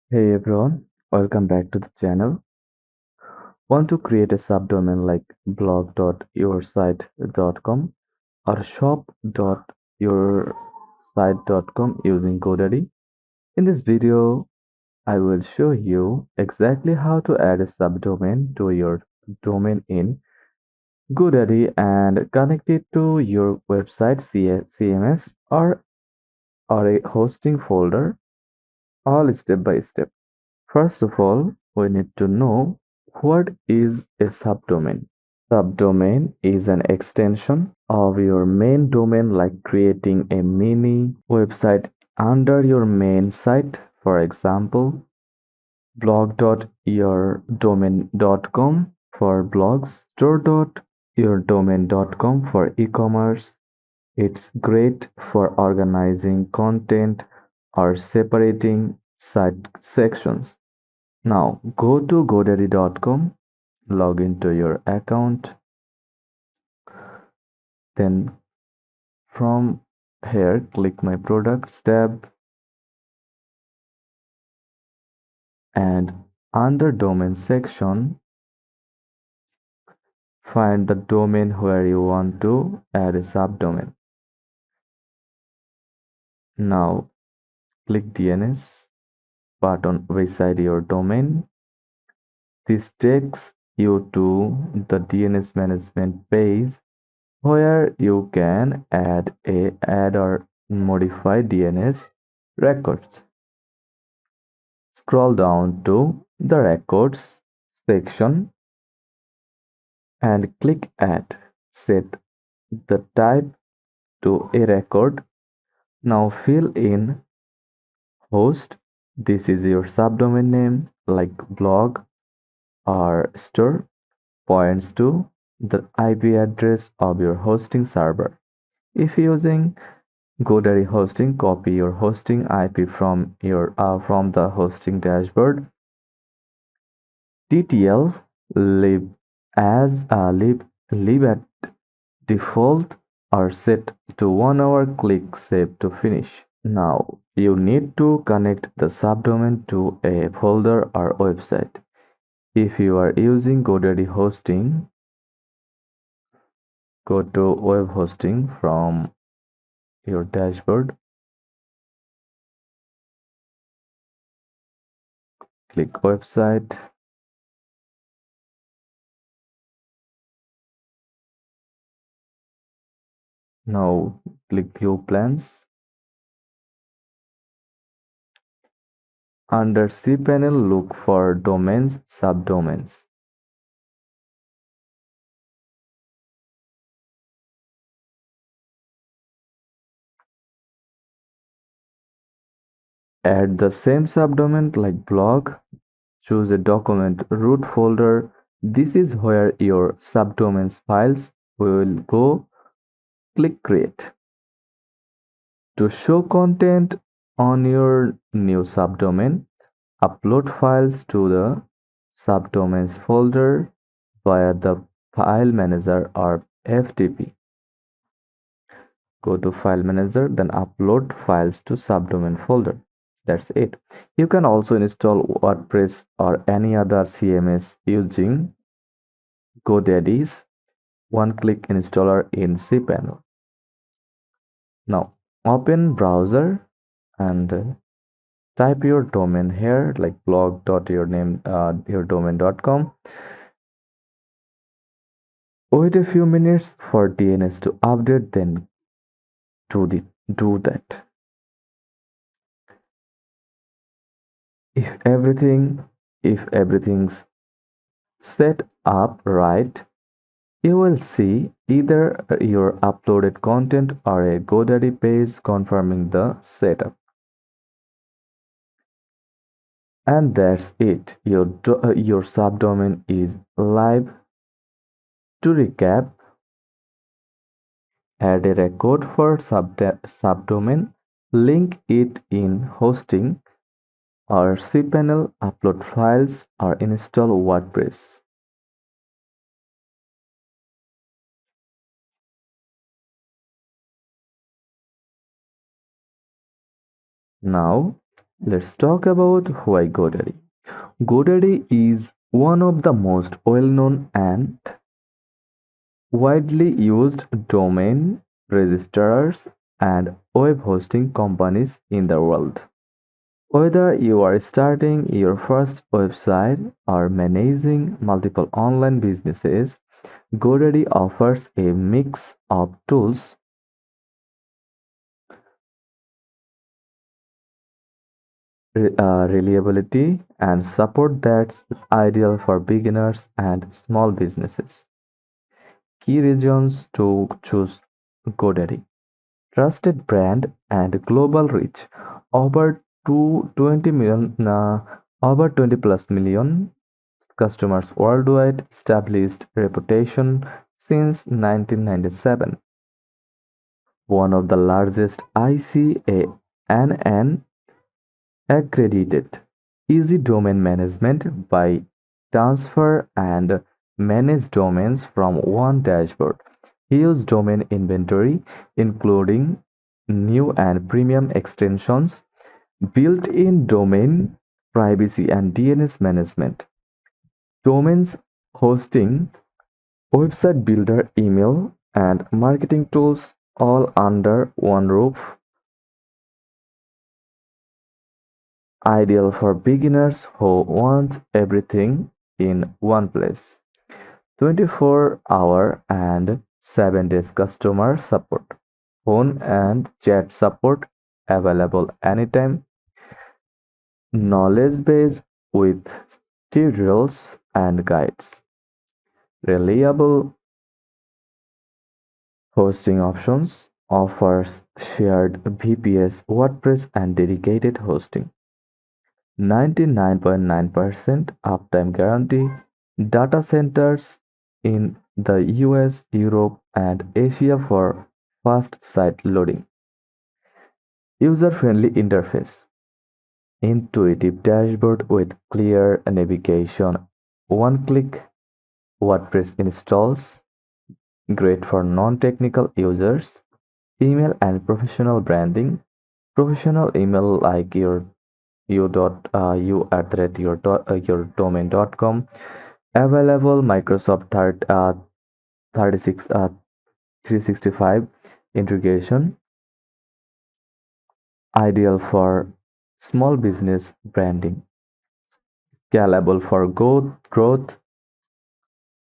Hey everyone, welcome back to the channel. Want to create a subdomain like blog.yoursite.com or shop.yoursite.com using GoDaddy? In this video, I will show you exactly how to add a subdomain to your domain in GoDaddy and connect it to your website CMS or a hosting folder, all step by step. First of all, we need to know what is a subdomain. Subdomain is an extension of your main domain, like creating a mini website under your main site. For example, blog.yourdomain.com for blogs, store.yourdomain.com for e-commerce. It's great for organizing content or separating site sections. Now go to GoDaddy.com, log into your account, then from here click my products tab and under domain section find the domain where you want to add a subdomain. Now click DNS button beside your domain. This takes you to the DNS management page where you can add or modify DNS records. Scroll down to the records section and click add. Set the type to a record. Now fill in host. This is your subdomain name like blog or store points to the IP address of your hosting server. If using GoDaddy hosting, copy your hosting IP from the hosting dashboard. TTL leave leave at default or set to 1 hour. Click save to finish. Now you need to connect the subdomain to a folder or website. If you are using GoDaddy hosting, go to web hosting from your dashboard. Click website. Now click view plans. Under cPanel, look for domains, subdomains. Add the same subdomain like blog. Choose a document root folder. This is where your subdomains files will go. Click create. To show content on your new subdomain, upload files to the subdomains folder via the file manager or FTP. Go to file manager, then upload files to subdomain folder. That's it. You can also install WordPress or any other CMS using GoDaddy's one-click installer in cPanel. Now open browser and type your domain here like blog.yourdomain.com. Wait a few minutes for DNS to update, then do that. If everything's set up right, you will see either your uploaded content or a GoDaddy page confirming the setup. And that's it. Your subdomain is live. To recap, add a record for subdomain, link it in hosting or cPanel, upload files or install WordPress. Now Let's talk about why GoDaddy. GoDaddy is one of the most well-known and widely used domain registrars and web hosting companies in the world. Whether you are starting your first website or managing multiple online businesses, GoDaddy offers a mix of tools, reliability, and support that's ideal for beginners and small businesses. Key reasons to choose GoDaddy: trusted brand and global reach. Over 220 million, over 20 plus million customers worldwide, established reputation since 1997. One of the largest ICANN accredited. Easy domain management by transfer and manage domains from one dashboard. Huge domain inventory, including new and premium extensions, built-in domain privacy and DNS management, domains hosting, website builder, email, and marketing tools all under one roof. Ideal for beginners who want everything in one place. 24-hour and 7 days customer support. Phone and chat support available anytime. Knowledge base with tutorials and guides. Reliable hosting options offers shared VPS, WordPress, and dedicated hosting. 99.9% uptime guarantee. Data centers in the US, Europe, and Asia for fast site loading. User-friendly interface. Intuitive dashboard with clear navigation. One-click WordPress installs. Great for non-technical users. Email and professional branding. Professional email like your domain.com. Available Microsoft 36 365 integration. Ideal for small business branding. Scalable for growth.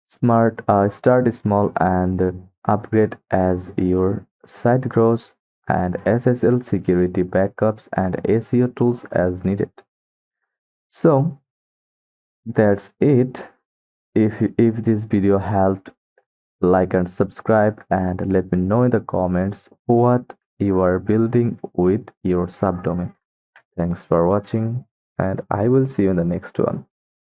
Start small and upgrade as your site grows, and SSL security backups and SEO tools as needed. So that's it. If this video helped, like and subscribe, and let me know in the comments what you are building with your subdomain. Thanks for watching, and I will see you in the next one.